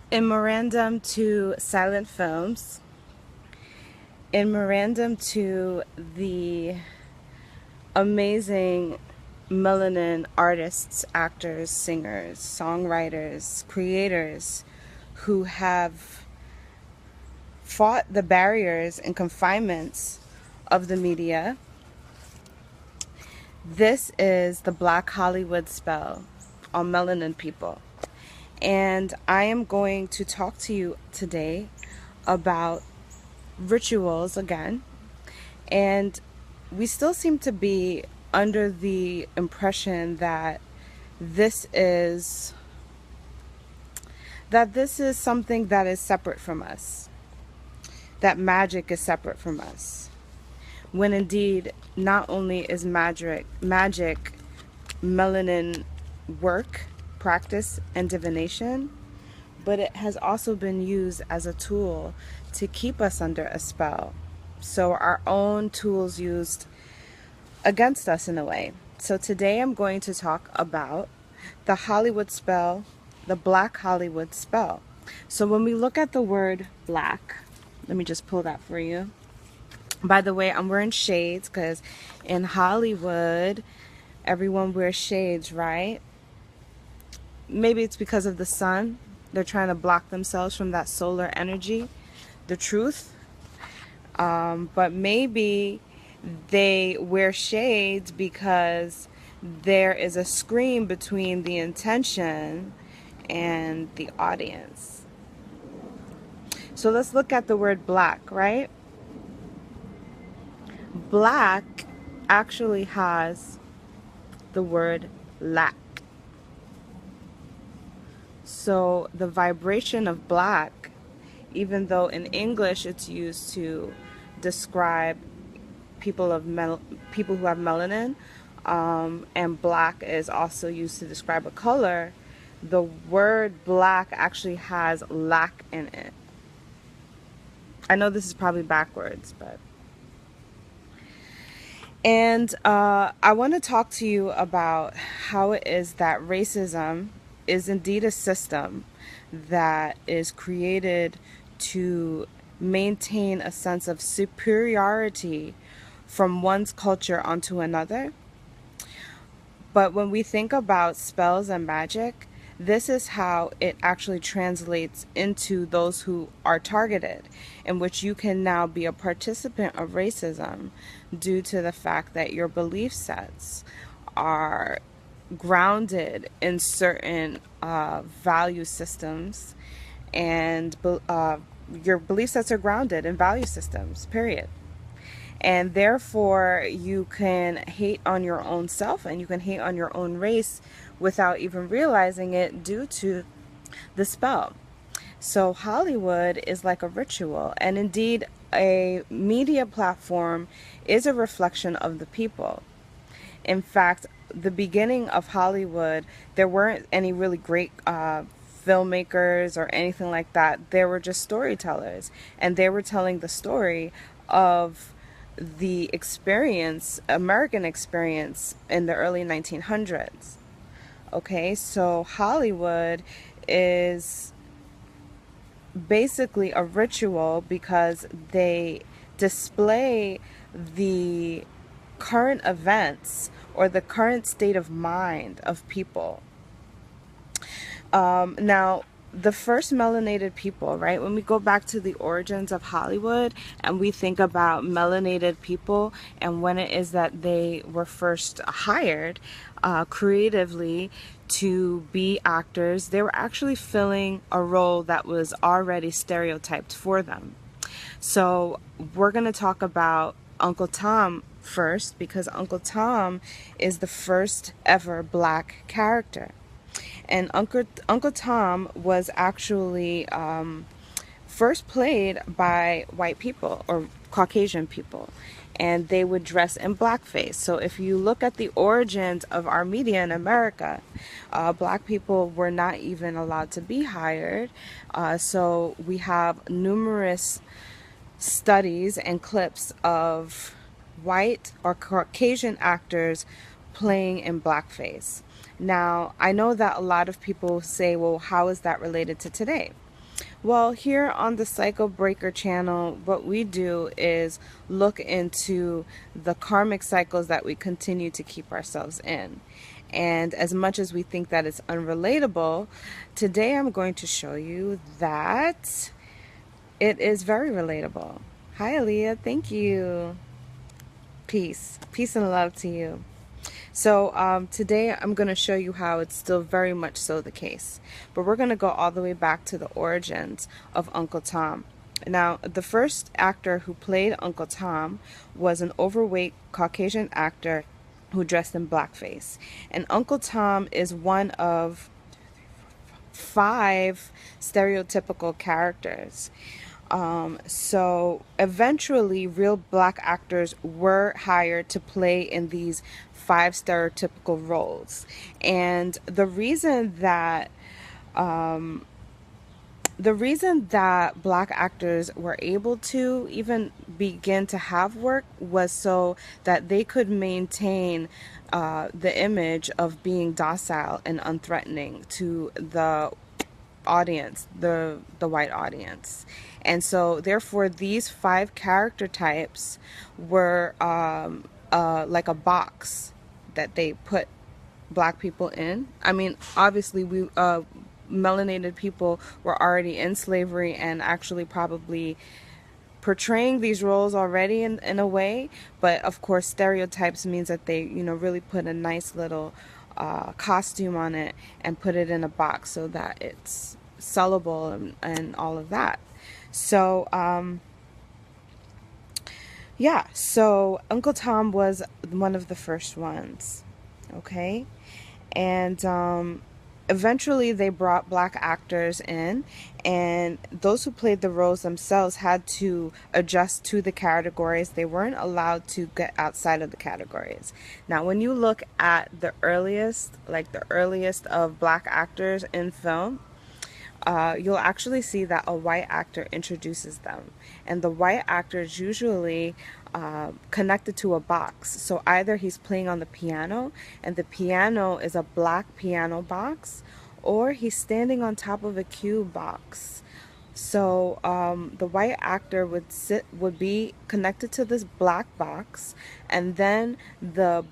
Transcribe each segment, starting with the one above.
In memorandum to silent films, in memorandum to the amazing melanin artists, actors, singers, songwriters, creators who have fought the barriers and confinements of the media. This is the Black Hollywood spell on melanin people. And I am going to talk to you today about rituals again. And we still seem to be under the impression that this is something that is separate from us, that magic is separate from us, when indeed not only is magic melanin work, practice, and divination, but it has also been used as a tool to keep us under a spell. So our own tools used against us in a way. So today I'm going to talk about the Hollywood spell, the Black Hollywood spell. So when we look at the word black, let me just pull that for you. By the way, I'm wearing shades because in Hollywood, everyone wears shades, right? Maybe it's because of the sun. They're trying to block themselves from that solar energy, the truth. But maybe they wear shades because there is a screen between the intention and the audience. So let's look at the word black, right? Black actually has the word lack. So the vibration of black, even though in English it's used to describe people who have melanin, and black is also used to describe a color, the word black actually has lack in it. I know this is probably backwards, but... And I want to talk to you about how it is that racism is indeed a system that is created to maintain a sense of superiority from one's culture onto another. But when we think about spells and magic, this is how it actually translates into those who are targeted, in which you can now be a participant of racism due to the fact that your belief sets are grounded in certain value systems, and your belief sets are grounded in value systems, period. And therefore you can hate on your own self and you can hate on your own race without even realizing it due to the spell. So Hollywood is like a ritual, and indeed a media platform is a reflection of the people. In fact, the beginning of Hollywood, there weren't any really great filmmakers or anything like that. There were just storytellers, and they were telling the story of the experience, American experience in the early 1900s. Okay, so Hollywood is basically a ritual because they display the current events or the current state of mind of people. Now, the first melanated people, right? When we go back to the origins of Hollywood and we think about melanated people and when it is that they were first hired creatively to be actors, they were actually filling a role that was already stereotyped for them. So we're going to talk about Uncle Tom first, because Uncle Tom is the first ever black character. And Uncle Tom was actually first played by white people or Caucasian people, and they would dress in blackface. So if you look at the origins of our media in America, black people were not even allowed to be hired. So we have numerous studies and clips of white or Caucasian actors playing in blackface. Now, I know that a lot of people say, well, how is that related to today? Well, here on the Cycle Breaker channel, what we do is look into the karmic cycles that we continue to keep ourselves in. And as much as we think that it's unrelatable, today I'm going to show you that it is very relatable. Hi, Aaliyah. Thank you. Peace. Peace and love to you. So today I'm going to show you how it's still very much so the case. But we're going to go all the way back to the origins of Uncle Tom. Now, the first actor who played Uncle Tom was an overweight Caucasian actor who dressed in blackface. And Uncle Tom is one of 5 stereotypical characters. So eventually real black actors were hired to play in these 5 stereotypical roles. And the reason that black actors were able to even begin to have work was so that they could maintain the image of being docile and unthreatening to the audience, the white audience. And so therefore these 5 character types were like a box that they put black people in. I mean, obviously we melanated people were already in slavery and actually probably portraying these roles already in a way, but of course stereotypes means that they, you know, really put a nice little costume on it and put it in a box so that it's sellable and all of that. So yeah, so Uncle Tom was one of the first ones, okay? And eventually they brought black actors in, and those who played the roles themselves had to adjust to the categories. They weren't allowed to get outside of the categories. Now, when you look at the earliest of black actors in film, you'll actually see that a white actor introduces them. And the white actor is usually connected to a box. So either he's playing on the piano, and the piano is a black piano box, or he's standing on top of a cube box. So the white actor would be connected to this black box, and then the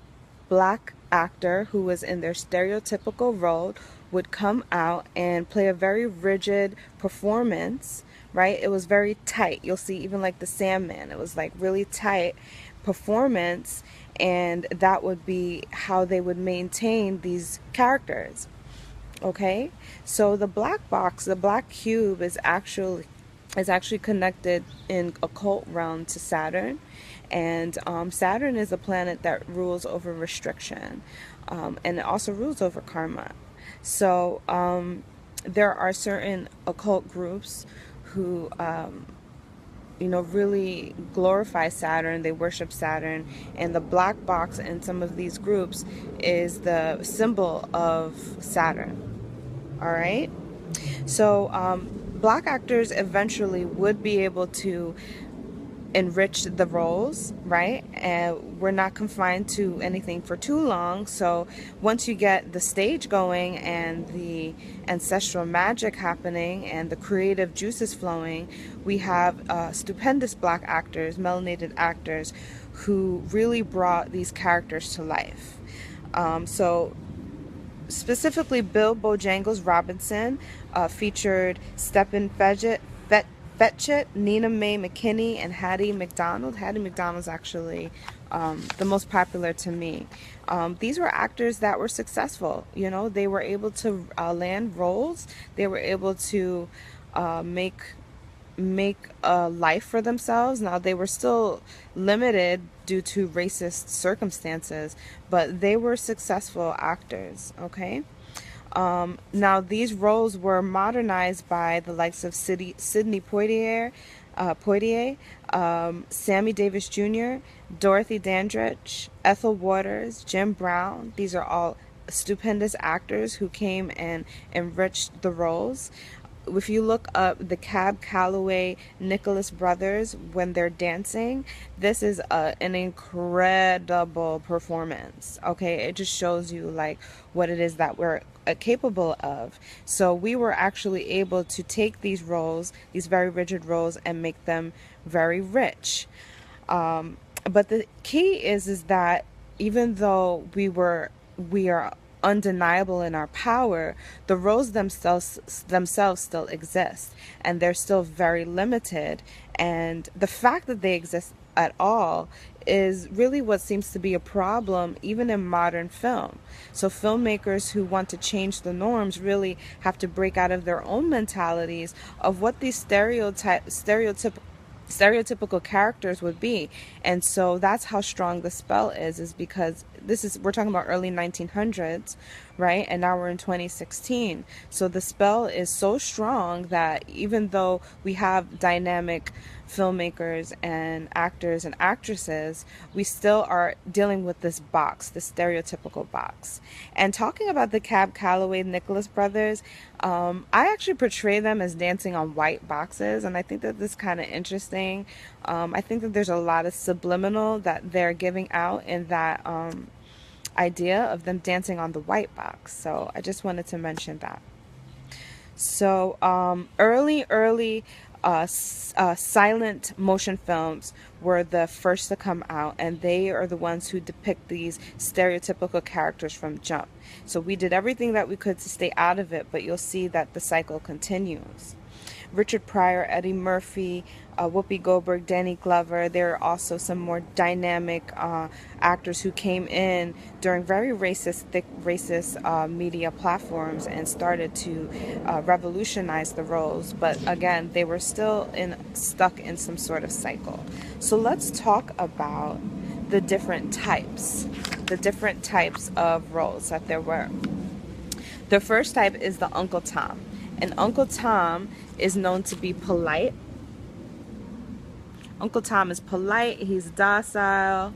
black actor who was in their stereotypical role would come out and play a very rigid performance, right? It was very tight. You'll see even like the Sandman, it was like really tight performance, and that would be how they would maintain these characters. Okay, so the black box, the black cube is actually connected in occult realm to Saturn, and Saturn is a planet that rules over restriction, and it also rules over karma. So there are certain occult groups who you know, really glorify Saturn. They worship Saturn, and the black box in some of these groups is the symbol of Saturn. All right, so black actors eventually would be able to enrich the roles, right? And we're not confined to anything for too long. So once you get the stage going and the ancestral magic happening and the creative juices flowing, we have stupendous black actors, melanated actors, who really brought these characters to life. So specifically, Bill Bojangles Robinson featured Stephen Fetchit, Nina Mae McKinney, and Hattie McDonald. Hattie McDonald's actually the most popular to me. These were actors that were successful. You know, they were able to land roles. They were able to make a life for themselves. Now, they were still limited due to racist circumstances, but they were successful actors, okay? Now, these roles were modernized by the likes of Sidney Poitier, Sammy Davis Jr., Dorothy Dandridge, Ethel Waters, Jim Brown. These are all stupendous actors who came and enriched the roles. If you look up the Cab Calloway Nicholas brothers when they're dancing, this is an incredible performance. Okay, it just shows you like what it is that we're capable of. So we were actually able to take these roles, these very rigid roles, and make them very rich. But the key is that even though we are undeniable in our power, the roles themselves still exist, and they're still very limited. And the fact that they exist at all is really what seems to be a problem even in modern film. So filmmakers who want to change the norms really have to break out of their own mentalities of what these stereotypical characters would be. And so that's how strong the spell is because we're talking about early 1900s, right? And now we're in 2016. So the spell is so strong that even though we have dynamic filmmakers and actors and actresses, we still are dealing with this box, this stereotypical box. And talking about the Cab Calloway Nicholas brothers, I actually portray them as dancing on white boxes, and I think that this is kind of interesting. I think that there's a lot of subliminal that they're giving out in that idea of them dancing on the white box. So I just wanted to mention that. So early silent motion films were the first to come out, and they are the ones who depict these stereotypical characters from jump. So we did everything that we could to stay out of it, but you'll see that the cycle continues. Richard Pryor, Eddie Murphy, Whoopi Goldberg, Danny Glover. There are also some more dynamic actors who came in during very thick racist media platforms and started to revolutionize the roles. But again, they were still stuck in some sort of cycle. So let's talk about the different types of roles that there were. The first type is the Uncle Tom. And Uncle Tom is known to be polite. Uncle Tom is polite, he's docile,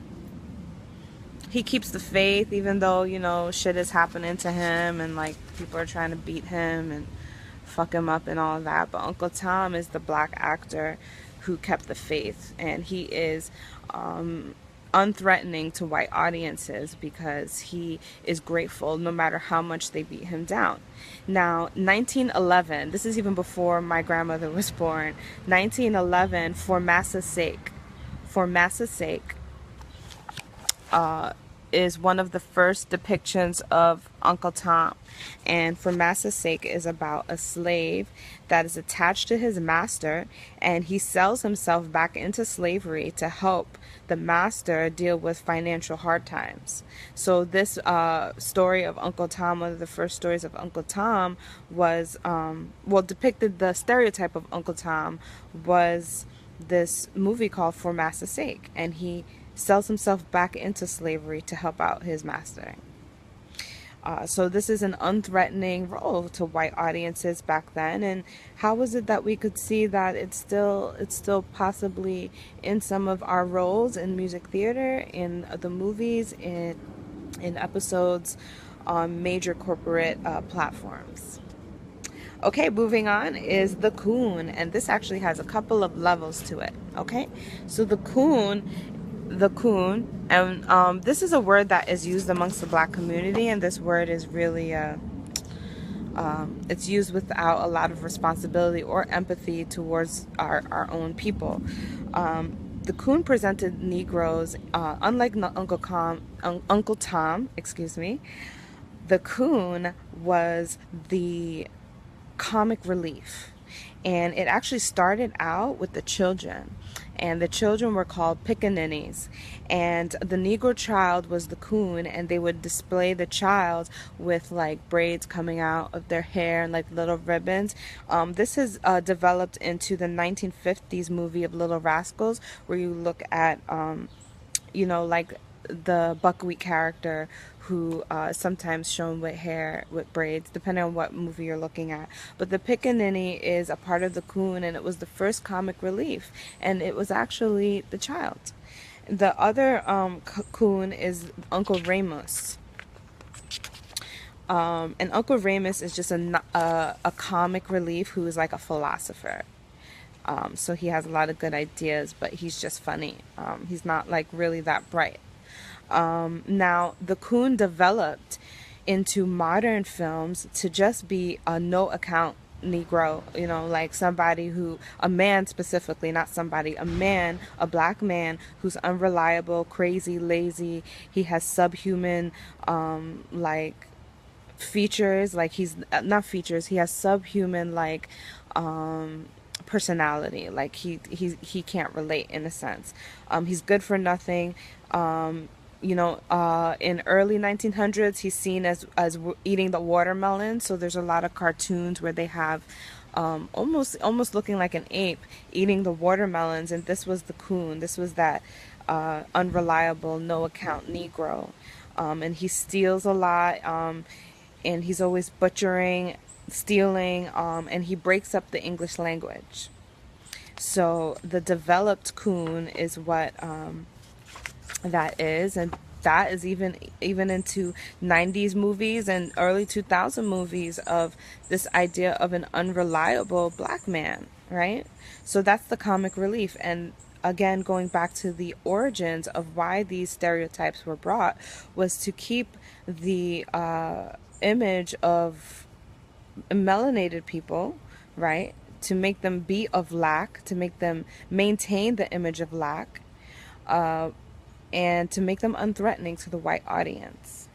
he keeps the faith even though, you know, shit is happening to him and like people are trying to beat him and fuck him up and all that. But Uncle Tom is the black actor who kept the faith, and he is unthreatening to white audiences because he is grateful no matter how much they beat him down. Now, 1911, this is even before my grandmother was born. 1911, For Massas Sake, is one of the first depictions of Uncle Tom. And For Massas Sake is about a slave that is attached to his master, and he sells himself back into slavery to help the master deal with financial hard times. So this story of Uncle Tom, one of the first stories of Uncle Tom, was depicted the stereotype of Uncle Tom was this movie called For Massas Sake, and he sells himself back into slavery to help out his master. So this is an unthreatening role to white audiences back then. And how is it that we could see that it's still possibly in some of our roles in music theater, in the movies, in episodes on major corporate platforms? Okay, moving on is the Coon, and this actually has a couple of levels to it. Okay, so the Coon, and this is a word that is used amongst the black community, and this word is really it's used without a lot of responsibility or empathy towards our own people. The Coon presented Negroes, unlike Uncle Tom, excuse me. The Coon was the comic relief, and it actually started out with the children, and the children were called pickaninnies, and the Negro child was the Coon, and they would display the child with like braids coming out of their hair and like little ribbons. This has developed into the 1950s movie of Little Rascals, where you look at like the buckwheat character who sometimes shown with hair with braids, depending on what movie you're looking at. But the pickaninny is a part of the Coon, and it was the first comic relief, and it was actually the child. The other Coon is Uncle Remus. And Uncle Remus is just a comic relief who is like a philosopher. So he has a lot of good ideas, but he's just funny. He's not like really that bright. Now, the Coon developed into modern films to just be a no account Negro, you know, like somebody who, a man specifically, not somebody, a man, a black man who's unreliable, crazy, lazy. He has subhuman, like features, like he's not features, he has subhuman, like, personality. Like he can't relate in a sense. He's good for nothing. In early 1900s, he's seen as eating the watermelon. So there's a lot of cartoons where they have almost looking like an ape eating the watermelons, and this was the Coon. This was that unreliable, no account Negro, and he steals a lot, and he's always butchering, stealing, and he breaks up the English language. So the developed Coon is what that is, and that is even into 90s movies and early 2000 movies of this idea of an unreliable black man, right? So that's the comic relief. And again, going back to the origins of why these stereotypes were brought, was to keep the image of melanated people, right, to make them be of lack, to make them maintain the image of lack, uh, and to make them unthreatening to the white audience.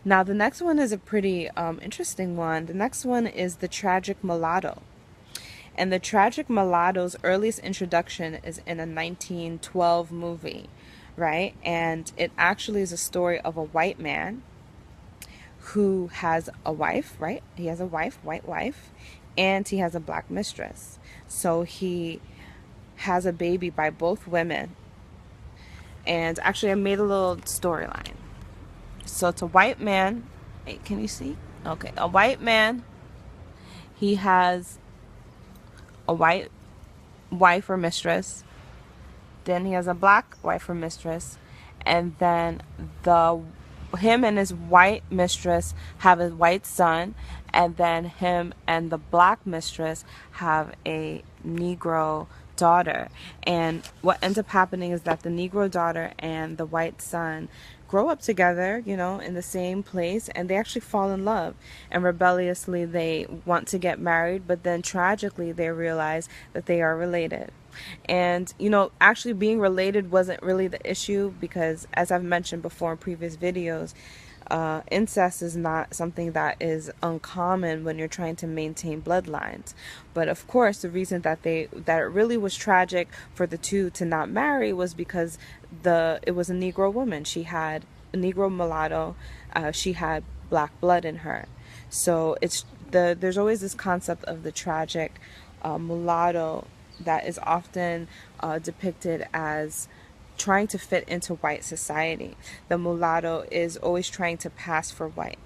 Now, the next one is a pretty interesting one. The next one is the Tragic Mulatto. And the Tragic Mulatto's earliest introduction is in a 1912 movie, right? And it actually is a story of a white man who has a wife, right? He has a wife, white wife, and he has a black mistress. So he has a baby by both women. And actually, I made a little storyline. So it's a white man. Hey, can you see? Okay, a white man. He has a white wife or mistress. Then he has a black wife or mistress. And then him and his white mistress have a white son. And then him and the black mistress have a Negro daughter. And what ends up happening is that the Negro daughter and the white son grow up together, you know, in the same place, and they actually fall in love. And rebelliously, they want to get married, but then tragically, they realize that they are related. And, you know, actually being related wasn't really the issue, because as I've mentioned before in previous videos, incest is not something that is uncommon when you're trying to maintain bloodlines. But of course, the reason that it really was tragic for the two to not marry was because it was a Negro woman. She had a Negro mulatto. She had black blood in her. So there's always this concept of the tragic mulatto that is often depicted as trying to fit into white society. The mulatto is always trying to pass for white.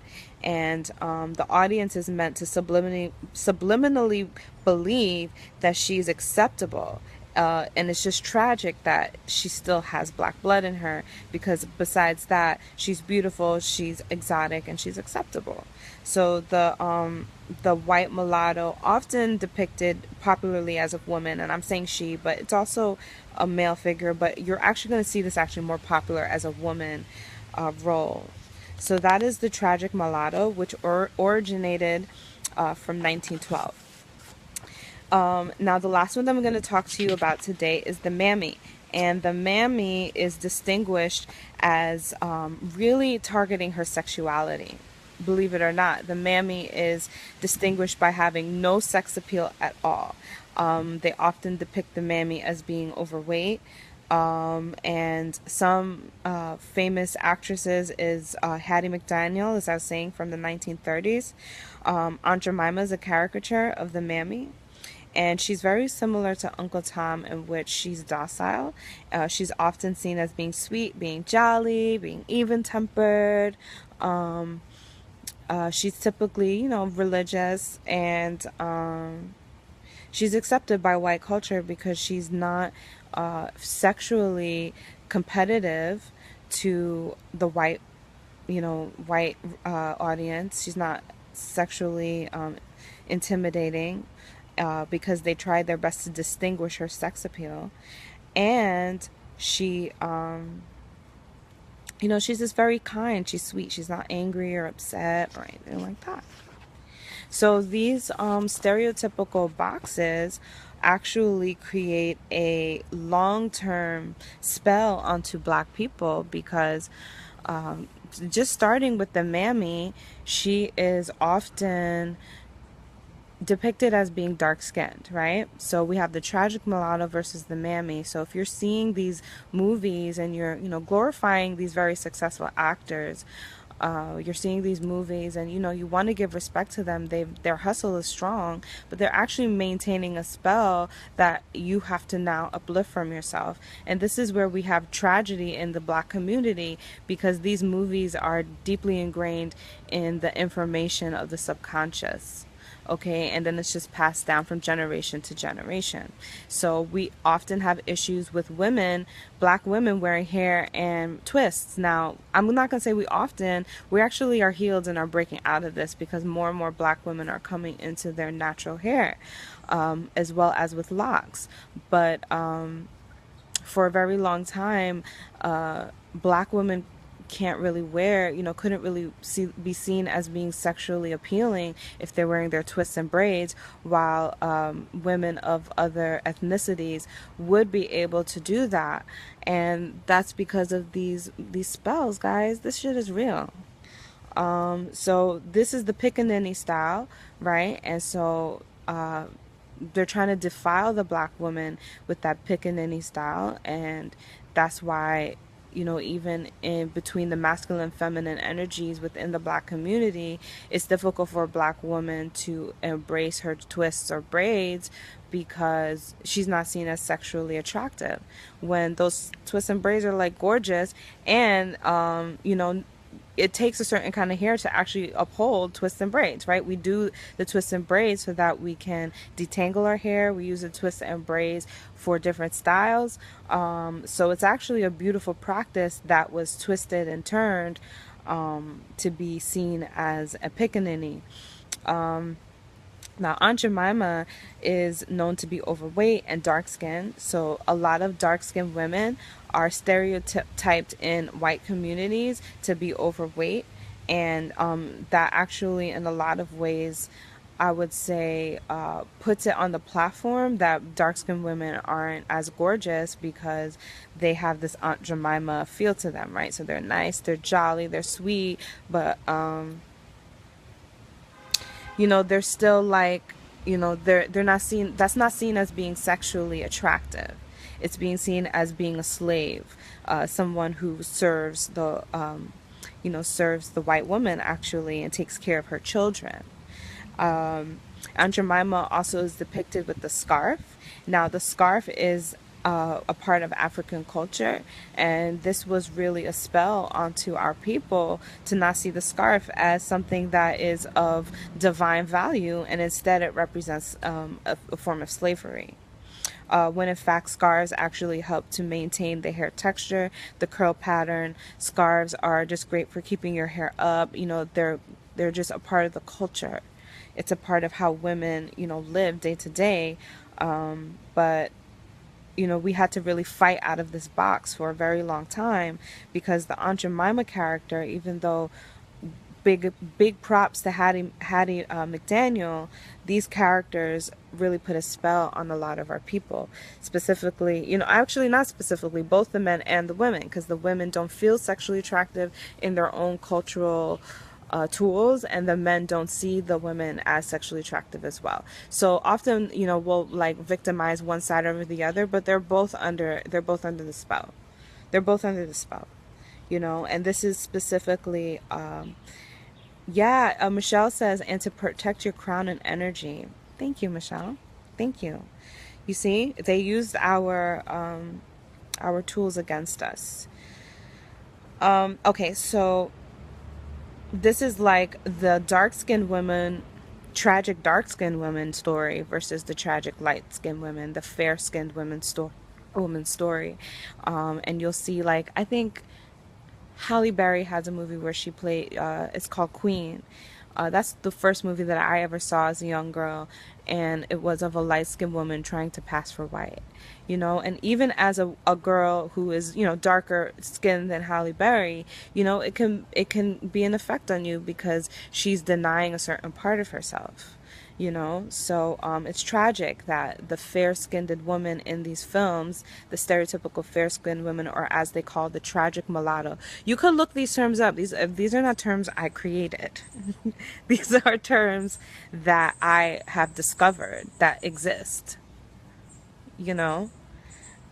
And the audience is meant to subliminally believe that she's acceptable. And it's just tragic that she still has black blood in her, because besides that, she's beautiful, she's exotic, and she's acceptable. So the white mulatto, often depicted popularly as a woman, and I'm saying she, but it's also a male figure, but you're actually going to see this actually more popular as a woman role. So that is the Tragic Mulatto, which originated from 1912. Now, the last one that I'm going to talk to you about today is the Mammy. And the Mammy is distinguished as really targeting her sexuality. Believe it or not, the Mammy is distinguished by having no sex appeal at all. They often depict the Mammy as being overweight. And some famous actresses is Hattie McDaniel, as I was saying, from the 1930s. Aunt Jemima is a caricature of the Mammy. And she's very similar to Uncle Tom, in which she's docile. She's often seen as being sweet, being jolly, being even-tempered. She's typically, you know, religious, and she's accepted by white culture because she's not sexually competitive to the white audience. She's not sexually intimidating. Because they tried their best to distinguish her sex appeal, and she she's just very kind. She's sweet. She's not angry or upset or anything like that. So these stereotypical boxes actually create a long-term spell onto black people because just starting with the mammy, she is often depicted as being dark skinned, right? So we have the tragic mulatto versus the mammy. So if you're seeing these movies and you're, glorifying these very successful actors, you're seeing these movies and you want to give respect to them. Their hustle is strong, but they're actually maintaining a spell that you have to now uplift from yourself. And this is where we have tragedy in the black community because these movies are deeply ingrained in the information of the subconscious. Okay, and then it's just passed down from generation to generation. So we often have issues with women, black women, wearing hair and twists. Now, I'm not going to say we actually are healed and are breaking out of this because more and more black women are coming into their natural hair, as well as with locks. But for a very long time, black women can't really wear, couldn't really be seen as being sexually appealing if they're wearing their twists and braids, while women of other ethnicities would be able to do that. And that's because of these spells, guys. This shit is real. So this is the pickaninny style, right? And so they're trying to defile the black woman with that pickaninny style, and that's why even in between the masculine and feminine energies within the black community, it's difficult for a black woman to embrace her twists or braids because she's not seen as sexually attractive when those twists and braids are like gorgeous. And it takes a certain kind of hair to actually uphold twists and braids, right? We do the twists and braids so that we can detangle our hair. We use the twists and braids for different styles. So it's actually a beautiful practice that was twisted and turned to be seen as a pickaninny. Now, Aunt Jemima is known to be overweight and dark skinned. So, a lot of dark skinned women are stereotyped in white communities to be overweight. And that actually, in a lot of ways, I would say, puts it on the platform that dark skinned women aren't as gorgeous because they have this Aunt Jemima feel to them, right? So, they're nice, they're jolly, they're sweet, but they're still like, they're not seen, that's not seen as being sexually attractive. It's being seen as being a slave, someone who serves the white woman actually and takes care of her children. Aunt Jemima also is depicted with the scarf. Now, the scarf is a part of African culture, and this was really a spell onto our people to not see the scarf as something that is of divine value, and instead it represents a form of slavery. When in fact scarves actually help to maintain the hair texture, the curl pattern. Scarves are just great for keeping your hair up. They're just a part of the culture. It's a part of how women live day to day. But we had to really fight out of this box for a very long time because the Aunt Jemima character, even though big props to Hattie McDaniel, these characters really put a spell on a lot of our people. Specifically, actually not specifically, both the men and the women, because the women don't feel sexually attractive in their own cultural tools, and the men don't see the women as sexually attractive as well. So often, we'll like victimize one side over the other, but they're both under the spell. They're both under the spell, and this is specifically, Michelle says, and to protect your crown and energy. Thank you, Michelle. Thank you. You see, they used our tools against us. Okay, so this is like the dark-skinned women, tragic dark-skinned women story versus the tragic light-skinned women, the fair-skinned woman story. And you'll see, like, I think Halle Berry has a movie where she played, it's called Queen. That's the first movie that I ever saw as a young girl, and it was of a light-skinned woman trying to pass for white. And even as a girl who is, darker skinned than Halle Berry, it can be an effect on you because she's denying a certain part of herself. So it's tragic that the fair-skinned woman in these films, the stereotypical fair-skinned women, or as they call the tragic mulatto. You could look these terms up. These are not terms I created. These are terms that I have discovered that exist. You know,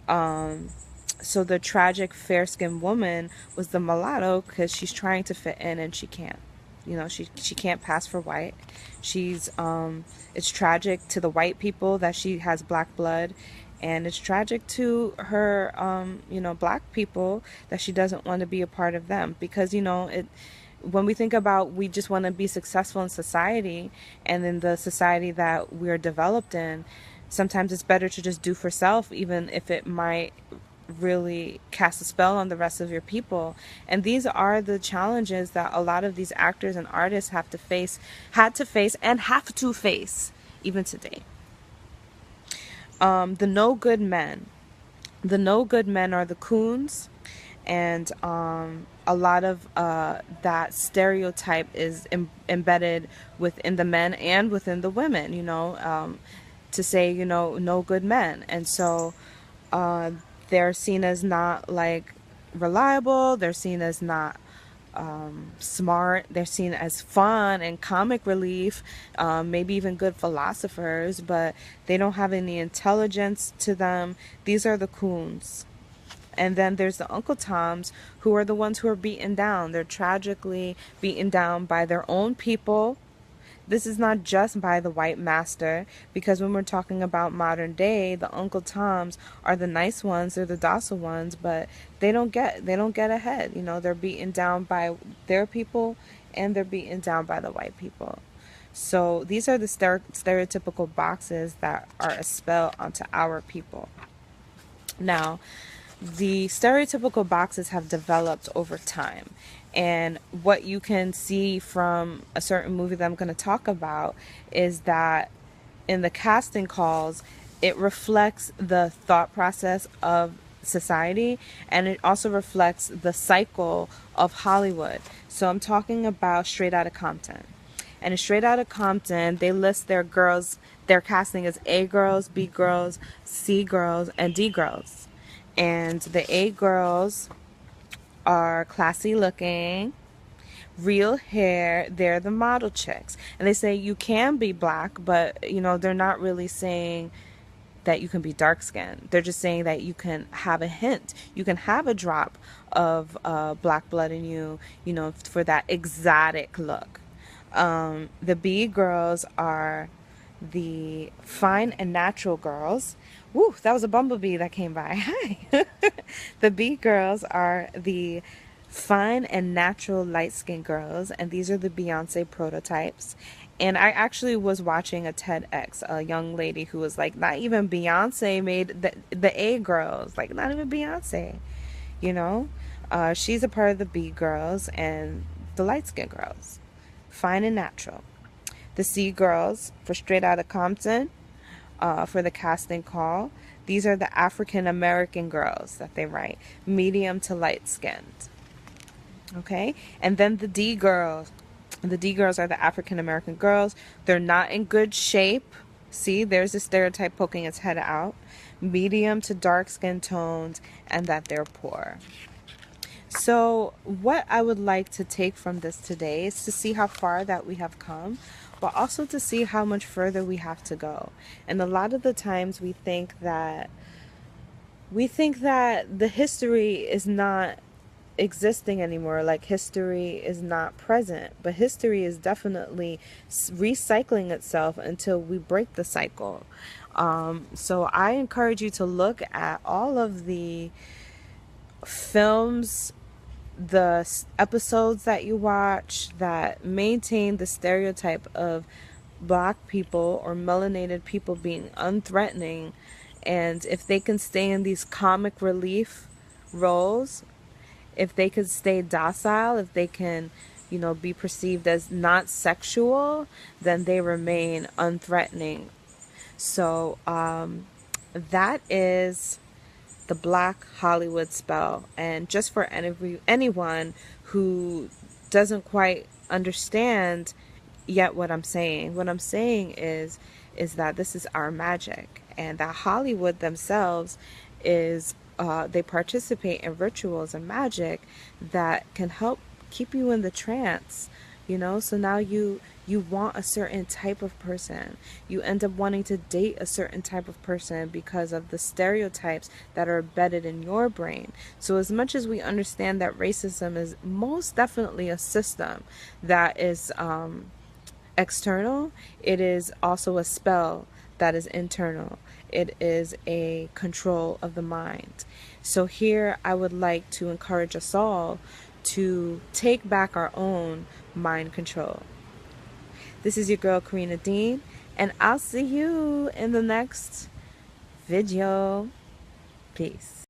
so the tragic fair-skinned woman was the mulatto because she's trying to fit in and she can't. She can't pass for white. It's tragic to the white people that she has black blood, and it's tragic to her black people that she doesn't want to be a part of them, because when we think about, we just want to be successful in society, and in the society that we're developed in, sometimes it's better to just do for self, even if it might really cast a spell on the rest of your people. And these are the challenges that a lot of these actors and artists had to face, and have to face even today. The no good men. The no good men are the Coons, and a lot of that stereotype is embedded within the men and within the women, to say, no good men. And so they're seen as not like reliable, they're seen as not smart, they're seen as fun and comic relief, maybe even good philosophers, but they don't have any intelligence to them. These are the Coons. And then there's the Uncle Toms, who are the ones who are beaten down. They're tragically beaten down by their own people. This is not just by the white master, because when we're talking about modern day, the Uncle Toms are the nice ones, they're the docile ones, but they don't get ahead. They're beaten down by their people, and they're beaten down by the white people. So these are the stereotypical boxes that are a spell onto our people. Now, the stereotypical boxes have developed over time. And what you can see from a certain movie that I'm going to talk about is that in the casting calls, it reflects the thought process of society, and it also reflects the cycle of Hollywood. So I'm talking about Straight Outta Compton. And in Straight Outta Compton, they list their casting as A girls, B girls, C girls, and D girls. And the A girls are classy looking, real hair. They're the model chicks. And they say you can be black, but, they're not really saying that you can be dark skinned. They're just saying that you can have a hint. You can have a drop of black blood in you, for that exotic look. The B girls are the fine and natural girls. Woo, that was a bumblebee that came by. Hi. The B girls are the fine and natural light-skinned girls, and these are the Beyonce prototypes. And I actually was watching a TEDx, a young lady who was like, not even Beyonce made the A girls, like not even Beyonce, she's a part of the B girls and the light-skinned girls, fine and natural. The C girls, for Straight Outta Compton, for the casting call, these are the African American girls that they write, medium to light skinned. Okay, and then the D girls. The D girls are the African American girls. They're not in good shape. See, there's a stereotype poking its head out. Medium to dark skin tones, and that they're poor. So what I would like to take from this today is to see how far that we have come, but also to see how much further we have to go. And a lot of the times we think that the history is not existing anymore, like history is not present, but history is definitely recycling itself until we break the cycle. So I encourage you to look at all of the films, the episodes that you watch that maintain the stereotype of black people or melanated people being unthreatening, and if they can stay in these comic relief roles, if they could stay docile, if they can be perceived as not sexual, then they remain unthreatening. So that is the Black Hollywood spell. And just for anyone who doesn't quite understand yet what I'm saying is that this is our magic, and that Hollywood themselves is they participate in rituals and magic that can help keep you in the trance. So now you want a certain type of person. You end up wanting to date a certain type of person because of the stereotypes that are embedded in your brain. So as much as we understand that racism is most definitely a system that is external, it is also a spell that is internal. It is a control of the mind. So here I would like to encourage us all to take back our own mind control. This is your girl Karina Dean, and I'll see you in the next video. Peace.